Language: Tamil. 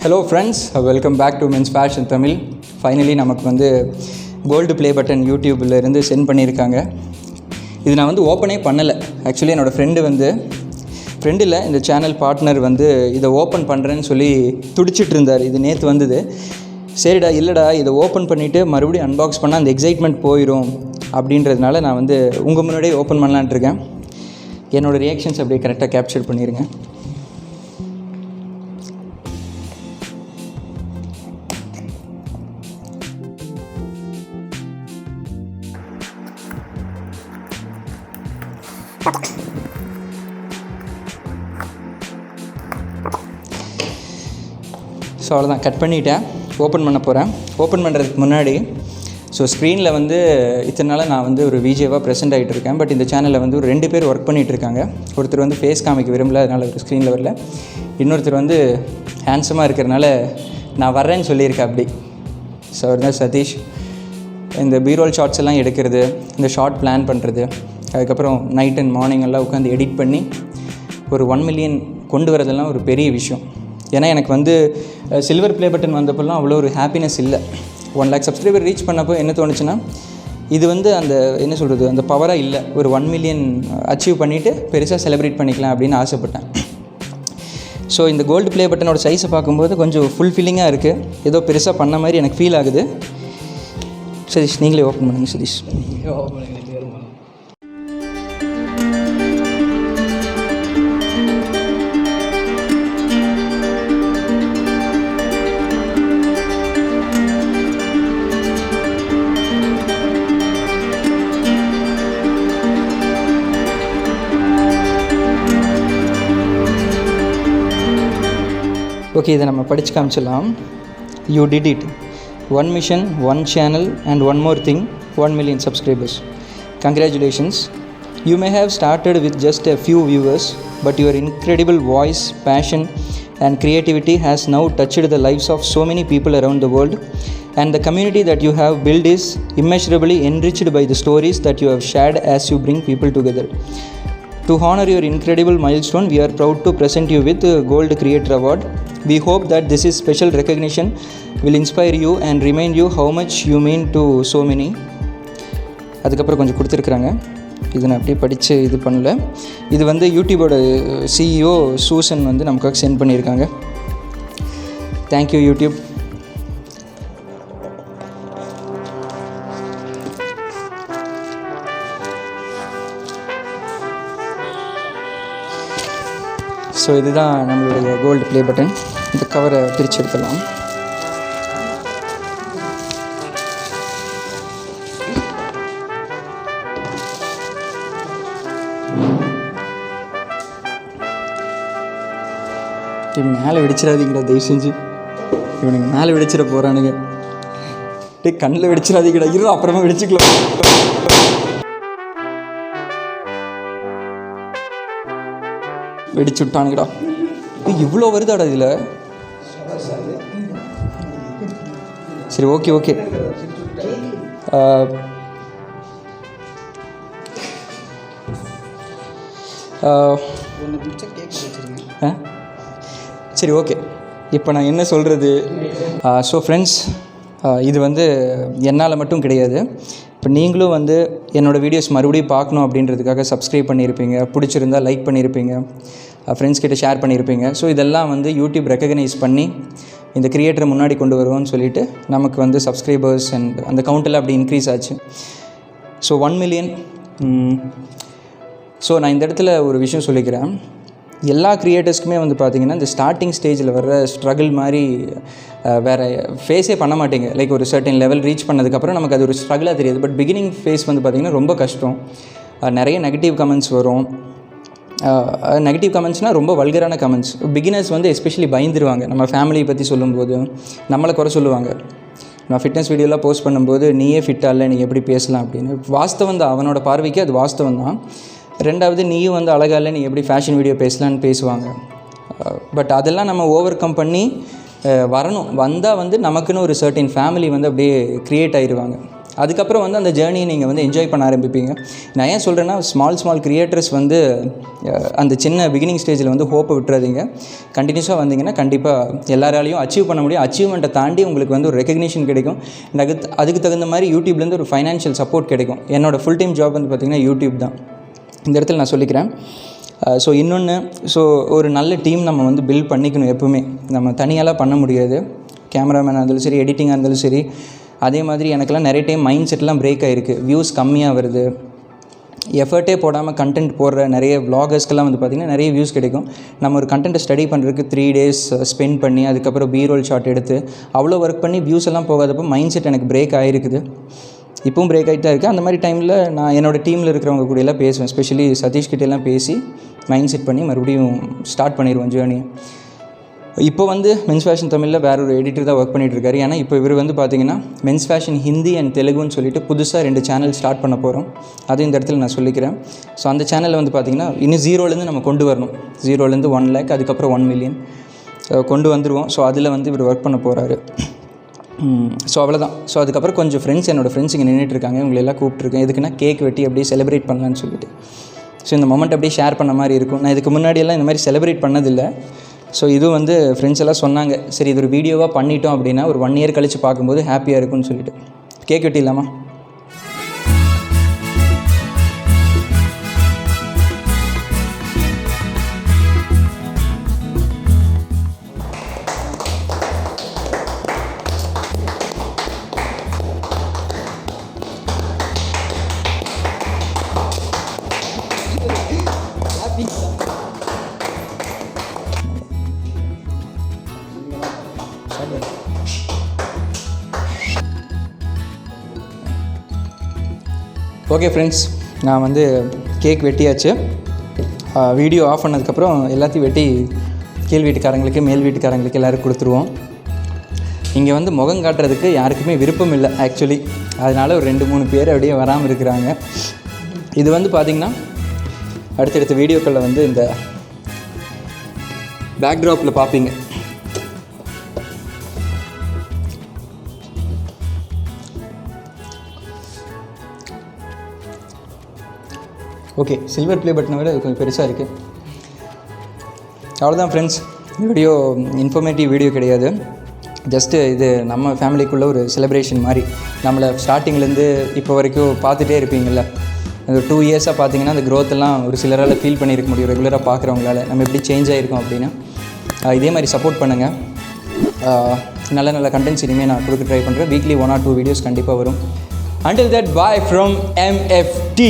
Hello friends, welcome back to men's fashion Tamil. Finally நமக்கு வந்து கோல்டு ப்ளே பட்டன் யூடியூப்பில் இருந்து சென்ட் பண்ணியிருக்காங்க. இது நான் வந்து ஓப்பனே பண்ணலை. ஆக்சுவலி என்னோடய ஃப்ரெண்டு இல்லை, இந்த சேனல் பார்ட்னர் வந்து இதை ஓப்பன் பண்ணுறேன்னு சொல்லி துடிச்சிட்டு இருந்தார். இது நேற்று வந்தது. சரிடா இல்லைடா, இதை ஓப்பன் பண்ணிவிட்டு மறுபடியும் அன்பாக்ஸ் பண்ணால் அந்த எக்ஸைட்மெண்ட் போயிடும் அப்படின்றதுனால நான் வந்து உங்கள் முன்னாடியே ஓப்பன் பண்ணலான்ட்டு இருக்கேன். என்னோடய ரியாக்ஷன்ஸ் அப்படியே கரெக்டாக கேப்சர் பண்ணிடுங்க. ஸோ அவ்வளோதான், கட் பண்ணிவிட்டேன். ஓப்பன் பண்ண போகிறேன். ஓப்பன் பண்ணுறதுக்கு முன்னாடி ஸ்க்ரீனில் வந்து இத்தனை நாளாக நான் வந்து ஒரு விஜேவாக ப்ரெசென்ட் ஆகிட்டு இருக்கேன். பட் இந்த சேனலில் வந்து ஒரு 2 பேர் ஒர்க் பண்ணிகிட்டு இருக்காங்க. ஒருத்தர் வந்து ஃபேஸ் காமிக்க விரும்பல, அதனால் ஒரு ஸ்க்ரீனில் வரல. இன்னொருத்தர் வந்து ஹேண்ட்ஸமாக இருக்கிறனால நான் வர்றேன்னு சொல்லியிருக்கேன் அப்படி. ஸோ அவர் தான் சதீஷ். இந்த பீரோல் ஷார்ட்ஸ் எல்லாம் எடுக்கிறது, இந்த ஷார்ட் பிளான் பண்ணுறது, அதுக்கப்புறம் நைட் அண்ட் மார்னிங் எல்லாம் உட்காந்து எடிட் பண்ணி ஒரு 1 மில்லியன் கொண்டு வரதெல்லாம் ஒரு பெரிய விஷயம். ஏன்னா எனக்கு வந்து சில்வர் ப்ளே பட்டன் வந்தப்போலாம் அவ்வளோ ஒரு ஹாப்பினஸ் இல்லை. 1 lakh சப்ஸ்கிரைபர் ரீச் பண்ணப்போ என்ன தோணுச்சுன்னா, இது வந்து அந்த என்ன சொல்கிறது, அந்த பவராக இல்லை. ஒரு 1 மில்லியன் அச்சீவ் பண்ணிவிட்டு பெருசாக செலிப்ரேட் பண்ணிக்கலாம் அப்படின்னு ஆசைப்பட்டேன். ஸோ இந்த கோல்டு ப்ளே பட்டனோட சைஸை பார்க்கும்போது கொஞ்சம் ஃபுல்ஃபில்லிங்காக இருக்குது. ஏதோ பெருசாக பண்ண மாதிரி எனக்கு ஃபீல் ஆகுது. சதீஷ், நீங்களே ஓப்பன் பண்ணுங்கள் சதீஷ். ஓகே, இதை நம்ம படித்து காமிச்சிடலாம். You did it. 1 mission, 1 channel and one more thing, 1 million subscribers. Congratulations. You may have started with just a few viewers, but your incredible voice, passion and creativity has now touched the lives of so many people around the world, and the community that you have built is immeasurably enriched by the stories that you have shared as you bring people together. To honor your incredible milestone, we are proud to present you with the Gold Creator Award. We hope that this is special recognition will inspire you and remind you how much you mean to so many. அதுக்கப்புறம் கொஞ்சம் கொடுத்துருக்குறாங்க. இது நான் அப்படியே படித்து இது பண்ணல. இது வந்து யூடியூபோட CEO சூசன் வந்து நமக்காக சென்ட் பண்ணியிருக்காங்க. Thank you YouTube. ஸோ இதுதான் நம்மளுடைய கோல்டு ப்ளே பட்டன். இந்த கவரை பிரித்து எடுத்துடலாம். மேலே வெடிச்சிடாதீங்கடா தயவு செஞ்சு. இவனுங்க மேலே வெடிச்சிட போகிறானுங்க. கண்ணில் வெடிச்சிடாதீங்கடா. இரு, அப்புறமா வெடிச்சுக்கலாம். வெடிச்சு விட்டானுங்கடா. இவ்வளோ வருதாடா இதில். சரி, ஓகே. சரி, ஓகே. இப்போ நான் என்ன சொல்கிறது. ஸோ ஃப்ரெண்ட்ஸ், இது வந்து என்னால் மட்டும் கிடையாது. இப்போ நீங்களும் வந்து என்னோடய வீடியோஸ் மறுபடியும் பார்க்கணும் அப்படின்றதுக்காக சப்ஸ்கிரைப் பண்ணியிருப்பீங்க, பிடிச்சிருந்தால் லைக் பண்ணியிருப்பீங்க, ஃப்ரெண்ட்ஸ் கிட்ட ஷேர் பண்ணியிருப்பீங்க. ஸோ இதெல்லாம் வந்து யூடியூப் ரெக்கக்னைஸ் பண்ணி இந்த கிரியேட்டரை முன்னாடி கொண்டு வருவோம்னு சொல்லிவிட்டு நமக்கு வந்து சப்ஸ்கிரைபர்ஸ் அண்ட் அந்த கவுண்டெல்லாம் அப்படி இன்க்ரீஸ் ஆச்சு. So 1 million. ஸோ நான் இந்த இடத்துல ஒரு விஷயம் சொல்லிக்கிறேன். எல்லா க்ரியேட்டர்ஸ்க்குமே வந்து பார்த்திங்கன்னா இந்த ஸ்டார்டிங் ஸ்டேஜில் வர்ற ஸ்ட்ரகிள் மாதிரி வேறு ஃபேஸே பண்ண மாட்டேங்க. லைக் ஒரு சர்டன் லெவல் ரீச் பண்ணதுக்கப்புறம் நமக்கு அது ஒரு ஸ்ட்ரகிளாக தெரியாது. பட் பிகினிங் ஃபேஸ் வந்து பார்த்திங்கன்னா ரொம்ப கஷ்டம். நிறைய நெகட்டிவ் கமெண்ட்ஸ் வரும். நெகட்டிவ் கமெண்ட்ஸ்னால் ரொம்ப வல்கரான கமெண்ட்ஸ். பிகினர்ஸ் வந்து எஸ்பெஷலி பயந்துருவாங்க. நம்ம ஃபேமிலியை பற்றி சொல்லும்போது நம்மளை குறை சொல்லுவாங்க. நான் ஃபிட்னஸ் வீடியோலாம் போஸ்ட் பண்ணும்போது நீயே ஃபிட்டாக இல்லை, நீ எப்படி பேசலாம் அப்படின்னு. வாஸ்தவம் தான், அவனோட பார்வைக்கு அது வாஸ்தவம் தான். ரெண்டாவது, நீயும் வந்து அழகாக இல்லை, நீ எப்படி ஃபேஷன் வீடியோ பேசலான்னு பேசுவாங்க. பட் அதெல்லாம் நம்ம ஓவர் கம் பண்ணி வரணும். வந்தால் வந்து நமக்குன்னு ஒரு சர்டின் ஃபேமிலி வந்து அப்படியே க்ரியேட் ஆகிடுவாங்க. அதுக்கப்புறம் வந்து அந்த ஜேர்னியை நீங்கள் வந்து என்ஜாய் பண்ண ஆரம்பிப்பீங்க. நான் ஏன் சொல்கிறேன்னா, ஸ்மால் கிரியேட்டர்ஸ் வந்து அந்த சின்ன பிகினிங் ஸ்டேஜில் வந்து ஹோப்பை விட்டுறாதீங்க. கண்டினியூஸாக வந்தீங்கன்னா கண்டிப்பாக எல்லாராலையும் அச்சீவ் பண்ண முடியும். அச்சீவ்மெண்ட்டை தாண்டி உங்களுக்கு வந்து ஒரு ரெகக்னிஷன் கிடைக்கும். அதுக்கு தகுந்த மாதிரி யூடியூப்லேருந்து ஒரு ஃபைனான்ஷியல் சப்போர்ட் கிடைக்கும். என்னோடய ஃபுல் டைம் ஜாப் வந்து பார்த்திங்கன்னா யூடியூப் தான். இந்த இடத்துல நான் சொல்லிக்கிறேன். ஸோ இன்னொன்று, ஒரு நல்ல டீம் நம்ம வந்து பில்ட் பண்ணிக்கணும். எப்போவுமே நம்ம தனியாலாம் பண்ண முடியாது. கேமராமேனாக இருந்தாலும் சரி, எடிட்டிங்காக இருந்தாலும் சரி. அதே மாதிரி எனக்கெல்லாம் நிறைய டைம் மைண்ட் செட்லாம் பிரேக் ஆகிருக்கு. வியூஸ் கம்மியாக வருது, எஃபர்ட்டே போடாமல் கண்டென்ட் போடுற நிறைய விளாகர்ஸ்க்கெல்லாம் வந்து பார்த்திங்கன்னா நிறைய வியூஸ் கிடைக்கும். நம்ம ஒரு கண்டென்ட்டை ஸ்டடி பண்ணுறதுக்கு 3 days ஸ்பெண்ட் பண்ணி அதுக்கப்புறம் பீரோல் ஷாட் எடுத்து அவ்வளோ ஒர்க் பண்ணி வியூஸ் எல்லாம் போகாதப்போ மைண்ட் செட் எனக்கு பிரேக் ஆகிருக்குது. இப்போவும் பிரேக் ஆகிட்டு தான் இருக்குது. அந்த மாதிரி டைமில் நான் என்னோடய டீமில் இருக்கிறவங்க கூட எல்லாம் பேசுவேன். ஸ்பெஷலி சதீஷ்கிட்டெல்லாம் பேசி மைண்ட் செட் பண்ணி மறுபடியும் ஸ்டார்ட் பண்ணிடுவோம் ஜேர்னி. இப்போ வந்து மென்ஸ் ஃபேஷன் தமிழில் வேற ஒரு எடிட்டர் தான் ஒர்க் பண்ணிகிட்ருக்காரு. ஏன்னா இப்போ இவர் வந்து பார்த்திங்கன்னா மென்ஸ் ஃபேஷன் ஹிந்தி அண்ட் தெலுங்குன்னு சொல்லிட்டு புதுசாக 2 சேனல் ஸ்டார்ட் பண்ண போகிறோம். அதுவும் இந்த இடத்துல நான் சொல்லிக்கிறேன். ஸோ அந்த சேனலில் வந்து பார்த்திங்கன்னா இன்னும் 0லேருந்து நம்ம கொண்டு வரணும். 0லேருந்து 1 lakh, அதுக்கப்புறம் 1 million கொண்டு வந்துடுவோம். ஸோ அதில் வந்து இவர் ஒர்க் பண்ண போகிறாரு. ஸோ அவ்வளோதான். ஸோ அதுக்கப்புறம் கொஞ்சம் என்னோடய ஃப்ரெண்ட்ஸ் இங்கே நின்றுட்டுருக்காங்க. இவங்களெல்லாம் கூப்பிட்ருக்கேன். எதுக்குன்னா கேக் வெட்டி அப்படியே செலிப்ரேட் பண்ணலான்னு சொல்லிட்டு. ஸோ இந்த மொமெண்ட் அப்படியே ஷேர் பண்ண மாதிரி இருக்கும். நான் இதுக்கு முன்னாடியெல்லாம் இந்த மாதிரி செலிப்ரேட் பண்ணதில்லை. ஸோ இதுவும் வந்து ஃப்ரெண்ட்ஸ் எல்லாம் சொன்னாங்க, சரி இது ஒரு வீடியோவாக பண்ணிட்டோம் அப்படின்னா ஒரு 1 year கழித்து பார்க்கும்போது ஹாப்பியாக இருக்கும்னு சொல்லிட்டு கேக் வெட்டிடலாமா? ஓகே ஃப்ரெண்ட்ஸ், நான் வந்து கேக் வெட்டியாச்சு. வீடியோ ஆஃப் பண்ணதுக்கப்புறம் எல்லாத்தையும் வெட்டி கீழ் வீட்டுக்காரங்களுக்கு மேல் வீட்டுக்காரங்களுக்கு எல்லோரும் கொடுத்துருவோம். இங்கே வந்து முகம் காட்டுறதுக்கு யாருக்குமே விருப்பம் இல்லை ஆக்சுவலி. அதனால் ஒரு 2-3 பேர் அப்படியே வராமல் இருக்கிறாங்க. இது வந்து பார்த்திங்கன்னா அடுத்தடுத்த வீடியோக்களில் வந்து இந்த பேக்ட்ராப்பில் பார்ப்பீங்க. ஓகே, சில்வர் ப்ளே பட்டனை விட இது கொஞ்சம் பெருசாக இருக்குது. அவ்வளோதான் ஃப்ரெண்ட்ஸ், வீடியோ இன்ஃபர்மேட்டிவ் வீடியோ கிடையாது. ஜஸ்ட்டு இது நம்ம ஃபேமிலிக்குள்ளே ஒரு செலிப்ரேஷன் மாதிரி. நம்மளை ஸ்டார்டிங்லேருந்து இப்போ வரைக்கும் பார்த்துட்டே இருப்பீங்கள்ல, அந்த 2 yearsஸாக பார்த்தீங்கன்னா அந்த க்ரோத்தெல்லாம் ஒரு சிலரால் ஃபீல் பண்ணியிருக்க முடியும். ரெகுலராக பார்க்குறவங்களால நம்ம எப்படி சேஞ்ச் ஆகிருக்கோம் அப்படின்னு. இதே மாதிரி சப்போர்ட் பண்ணுங்கள். நல்ல கண்டென்ட்ஸ் இனிமேல் நான் கொடுக்க ட்ரை பண்ணுறேன். வீக்லி 1 or 2 வீடியோஸ் கண்டிப்பாக வரும். Until that, bye from MFT.